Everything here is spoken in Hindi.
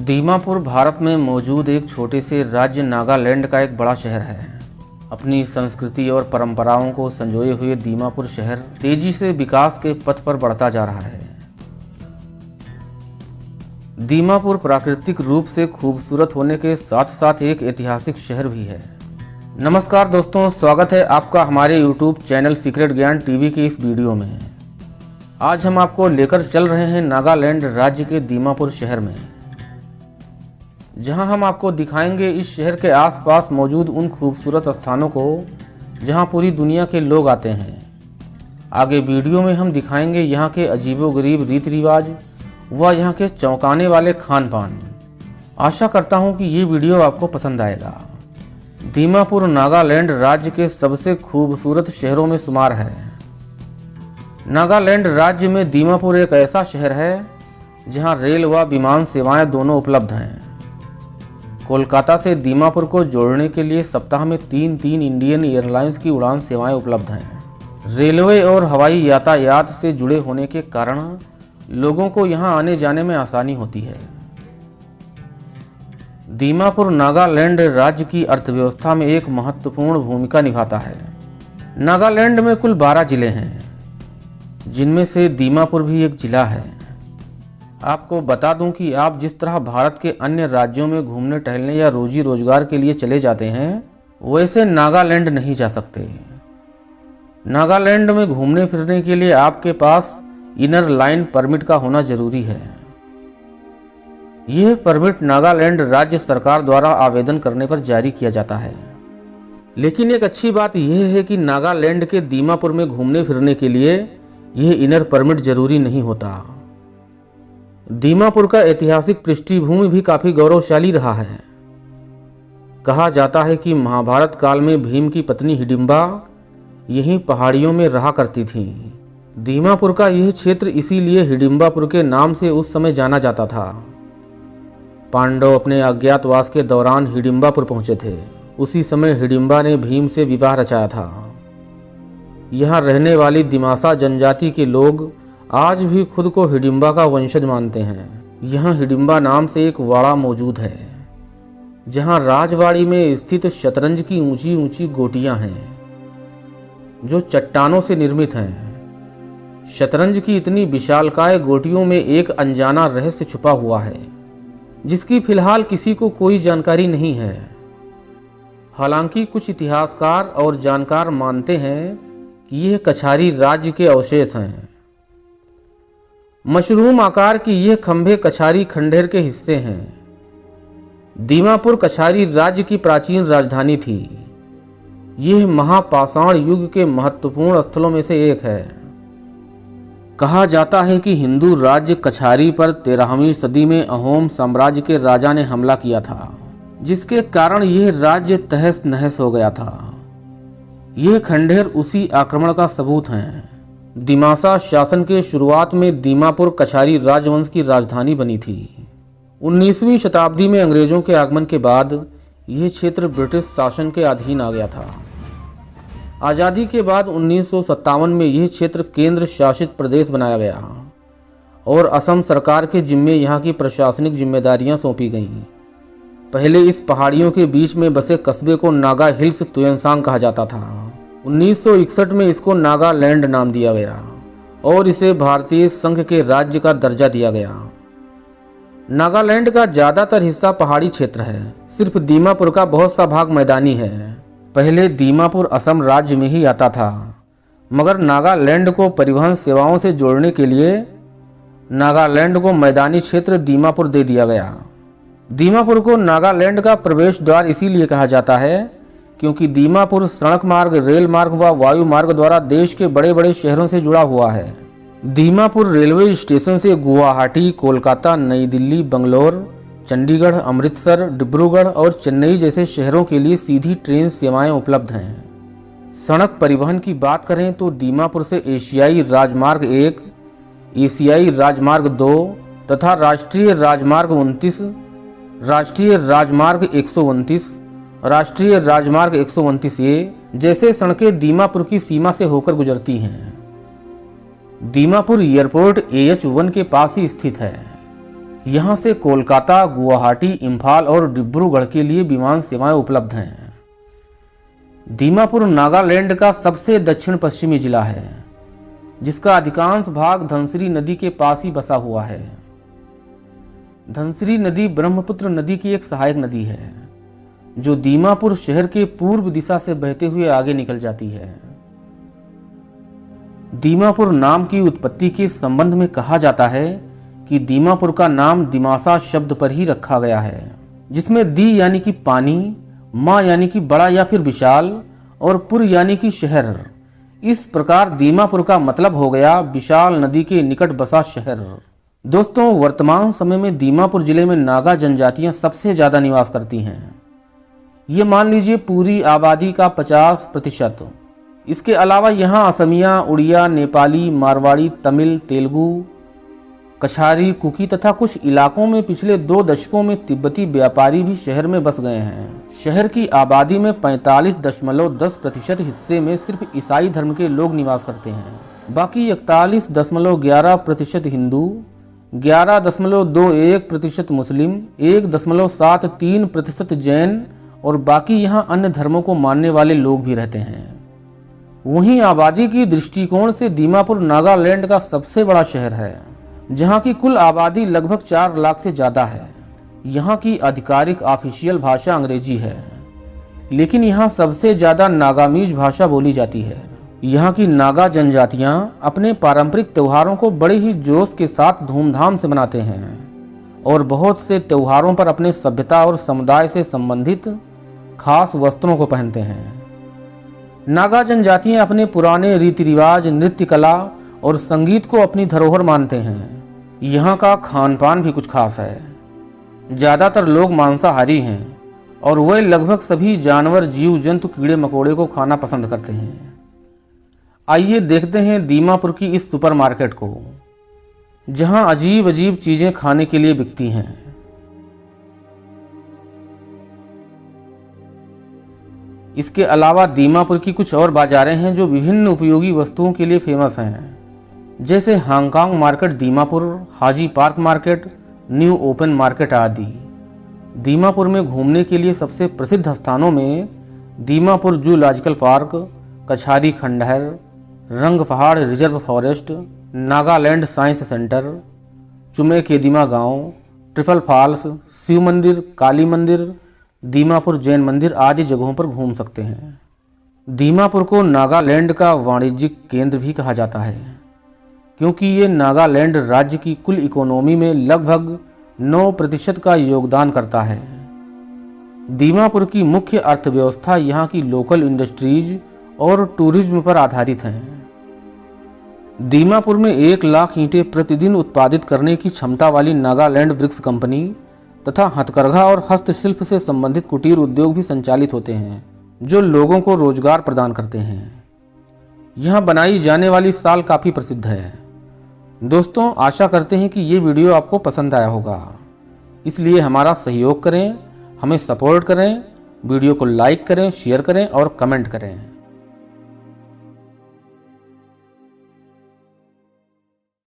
दीमापुर भारत में मौजूद एक छोटे से राज्य नागालैंड का एक बड़ा शहर है। अपनी संस्कृति और परंपराओं को संजोए हुए दीमापुर शहर तेजी से विकास के पथ पर बढ़ता जा रहा है। दीमापुर प्राकृतिक रूप से खूबसूरत होने के साथ साथ एक ऐतिहासिक शहर भी है। नमस्कार दोस्तों, स्वागत है आपका हमारे YouTube चैनल सीक्रेट ज्ञान टीवी के इस वीडियो में। आज हम आपको लेकर चल रहे हैं नागालैंड राज्य के दीमापुर शहर में, जहां हम आपको दिखाएंगे इस शहर के आसपास मौजूद उन खूबसूरत स्थानों को जहां पूरी दुनिया के लोग आते हैं। आगे वीडियो में हम दिखाएंगे यहां के अजीबोगरीब रीति रिवाज व यहां के चौंकाने वाले खान पान। आशा करता हूं कि ये वीडियो आपको पसंद आएगा। दीमापुर नागालैंड राज्य के सबसे खूबसूरत शहरों में शुमार है। नागालैंड राज्य में दीमापुर एक ऐसा शहर है जहां रेल व विमान सेवाएं दोनों उपलब्ध हैं। कोलकाता से दीमापुर को जोड़ने के लिए सप्ताह में तीन इंडियन एयरलाइंस की उड़ान सेवाएं उपलब्ध हैं। रेलवे और हवाई यातायात से जुड़े होने के कारण लोगों को यहां आने जाने में आसानी होती है। दीमापुर नागालैंड राज्य की अर्थव्यवस्था में एक महत्वपूर्ण भूमिका निभाता है। नागालैंड में कुल 12 जिले हैं, जिनमें से दीमापुर भी एक जिला है। आपको बता दूं कि आप जिस तरह भारत के अन्य राज्यों में घूमने टहलने या रोजी रोजगार के लिए चले जाते हैं, वैसे नागालैंड नहीं जा सकते। नागालैंड में घूमने फिरने के लिए आपके पास इनर लाइन परमिट का होना जरूरी है। यह परमिट नागालैंड राज्य सरकार द्वारा आवेदन करने पर जारी किया जाता है। लेकिन एक अच्छी बात यह है कि नागालैंड के दीमापुर में घूमने फिरने के लिए यह इनर परमिट जरूरी नहीं होता। दीमापुर का ऐतिहासिक पृष्ठभूमि भी काफी गौरवशाली रहा है। कहा जाता है कि महाभारत काल में भीम की पत्नी हिडिंबा यहीं पहाड़ियों में रहा करती थी। दीमापुर का यह क्षेत्र इसीलिए हिडिंबापुर के नाम से उस समय जाना जाता था। पांडव अपने अज्ञातवास के दौरान हिडिंबापुर पहुंचे थे। उसी समय हिडिंबा ने भीम से विवाह रचाया था। यहाँ रहने वाली दिमासा जनजाति के लोग आज भी खुद को हिडिंबा का वंशज मानते हैं। यहाँ हिडिंबा नाम से एक वाड़ा मौजूद है, जहाँ राजवाड़ी में स्थित शतरंज की ऊंची ऊंची गोटियां हैं, जो चट्टानों से निर्मित हैं। शतरंज की इतनी विशालकाय गोटियों में एक अनजाना रहस्य छुपा हुआ है, जिसकी फिलहाल किसी को कोई जानकारी नहीं है। हालांकि कुछ इतिहासकार और जानकार मानते हैं कि यह कछारी राज्य के अवशेष हैं। मशरूम आकार की यह खंभे कछारी खंडेर के हिस्से हैं। दीमापुर कछारी राज्य की प्राचीन राजधानी थी। यह महापाषाण युग के महत्वपूर्ण स्थलों में से एक है। कहा जाता है कि हिंदू राज्य कछारी पर 13वीं सदी में अहोम साम्राज्य के राजा ने हमला किया था, जिसके कारण यह राज्य तहस नहस हो गया था। यह खंडेर उसी आक्रमण का सबूत हैं। दिमासा शासन के शुरुआत में दीमापुर कछारी राजवंश की राजधानी बनी थी। 19वीं शताब्दी में अंग्रेजों के आगमन के बाद यह क्षेत्र ब्रिटिश शासन के अधीन आ गया था। आज़ादी के बाद 1957 में यह क्षेत्र केंद्र शासित प्रदेश बनाया गया और असम सरकार के जिम्मे यहाँ की प्रशासनिक जिम्मेदारियां सौंपी गईं। पहले इस पहाड़ियों के बीच में बसे कस्बे को नागा हिल्स तुयनसांग कहा जाता था। 1961 में इसको नागालैंड नाम दिया गया और इसे भारतीय संघ के राज्य का दर्जा दिया गया। नागालैंड का ज़्यादातर हिस्सा पहाड़ी क्षेत्र है। सिर्फ दीमापुर का बहुत सा भाग मैदानी है। पहले दीमापुर असम राज्य में ही आता था, मगर नागालैंड को परिवहन सेवाओं से जोड़ने के लिए नागालैंड को मैदानी क्षेत्र दीमापुर दे दिया गया। दीमापुर को नागालैंड का प्रवेश द्वार इसीलिए कहा जाता है क्योंकि दीमापुर सड़क मार्ग, रेल मार्ग व वायु मार्ग द्वारा देश के बड़े बड़े शहरों से जुड़ा हुआ है। दीमापुर रेलवे स्टेशन से गुवाहाटी, कोलकाता, नई दिल्ली, बंगलोर, चंडीगढ़, अमृतसर, डिब्रूगढ़ और चेन्नई जैसे शहरों के लिए सीधी ट्रेन सेवाएं उपलब्ध हैं। सड़क परिवहन की बात करें तो दीमापुर से एशियाई राजमार्ग 1, एशियाई राजमार्ग 2 तथा राष्ट्रीय राजमार्ग 29, राष्ट्रीय राजमार्ग 129, राष्ट्रीय राजमार्ग 129A जैसे सड़कें दीमापुर की सीमा से होकर गुजरती हैं। दीमापुर एयरपोर्ट AH1 के पास ही स्थित है। यहाँ से कोलकाता, गुवाहाटी, इम्फाल और डिब्रूगढ़ के लिए विमान सेवाएं उपलब्ध हैं। दीमापुर नागालैंड का सबसे दक्षिण पश्चिमी जिला है, जिसका अधिकांश भाग धनसिरी नदी के पास ही बसा हुआ है। धनसिरी नदी ब्रह्मपुत्र नदी की एक सहायक नदी है, जो दीमापुर शहर के पूर्व दिशा से बहते हुए आगे निकल जाती है। दीमापुर नाम की उत्पत्ति के संबंध में कहा जाता है कि दीमापुर का नाम दिमासा शब्द पर ही रखा गया है, जिसमें दी यानी कि पानी, मा यानी कि बड़ा या फिर विशाल और पुर यानी कि शहर। इस प्रकार दीमापुर का मतलब हो गया विशाल नदी के निकट बसा शहर। दोस्तों, वर्तमान समय में दीमापुर जिले में नागा जनजातियां सबसे ज़्यादा निवास करती हैं। ये मान लीजिए पूरी आबादी का 50%। इसके अलावा यहाँ असमिया, उड़िया, नेपाली, मारवाड़ी, तमिल, तेलुगु, कछारी, कुकी तथा कुछ इलाकों में पिछले 2 दशकों में तिब्बती व्यापारी भी शहर में बस गए हैं। शहर की आबादी में 45.10% हिस्से में सिर्फ ईसाई धर्म के लोग निवास करते हैं। बाकी 41.11% हिंदू, 11.21% मुस्लिम, 1.73% जैन और बाकी यहाँ अन्य धर्मों को मानने वाले लोग भी रहते हैं। वहीं आबादी की दृष्टिकोण से दीमापुर नागालैंड का सबसे बड़ा शहर है, जहाँ की कुल आबादी लगभग 4 लाख से ज़्यादा है। यहाँ की आधिकारिक ऑफिशियल भाषा अंग्रेजी है, लेकिन यहाँ सबसे ज़्यादा नागामीज भाषा बोली जाती है। यहाँ की नागा जनजातियाँ अपने पारंपरिक त्योहारों को बड़े ही जोश के साथ धूमधाम से मनाते हैं और बहुत से त्योहारों पर अपने सभ्यता और समुदाय से संबंधित खास वस्त्रों को पहनते हैं। नागा जनजातियाँ अपने पुराने रीति रिवाज, नृत्य कला और संगीत को अपनी धरोहर मानते हैं। यहाँ का खान पान भी कुछ खास है। ज़्यादातर लोग मांसाहारी हैं और वे लगभग सभी जानवर, जीव जंतु, कीड़े मकोड़े को खाना पसंद करते हैं। आइए देखते हैं दीमापुर की इस सुपरमार्केट को, जहाँ अजीब अजीब चीज़ें खाने के लिए बिकती हैं। इसके अलावा दीमापुर की कुछ और बाजारें हैं जो विभिन्न उपयोगी वस्तुओं के लिए फेमस हैं, जैसे Hong Kong market Dimapur, Haji park market, new open market आदि। दीमापुर में घूमने के लिए सबसे प्रसिद्ध स्थानों में दीमापुर जूलॉजिकल पार्क, कछारी खंडहर, Rangapahar reserve forest, Nagaland science centre, Chumukedima गांव, ट्रिपल फॉल्स, शिव मंदिर, काली मंदिर, दीमापुर जैन मंदिर आदि जगहों पर घूम सकते हैं। दीमापुर को नागालैंड का वाणिज्यिक केंद्र भी कहा जाता है, क्योंकि ये नागालैंड राज्य की कुल इकोनॉमी में लगभग 9% का योगदान करता है। दीमापुर की मुख्य अर्थव्यवस्था यहाँ की लोकल इंडस्ट्रीज और टूरिज्म पर आधारित है। दीमापुर में 1 लाख ईंटें प्रतिदिन उत्पादित करने की क्षमता वाली नागालैंड ब्रिक्स कंपनी तथा हथकरघा और हस्तशिल्प से संबंधित कुटीर उद्योग भी संचालित होते हैं, जो लोगों को रोजगार प्रदान करते हैं। यहाँ बनाई जाने वाली साल काफ़ी प्रसिद्ध है। दोस्तों, आशा करते हैं कि ये वीडियो आपको पसंद आया होगा, इसलिए हमारा सहयोग करें, हमें सपोर्ट करें, वीडियो को लाइक करें, शेयर करें और कमेंट करें।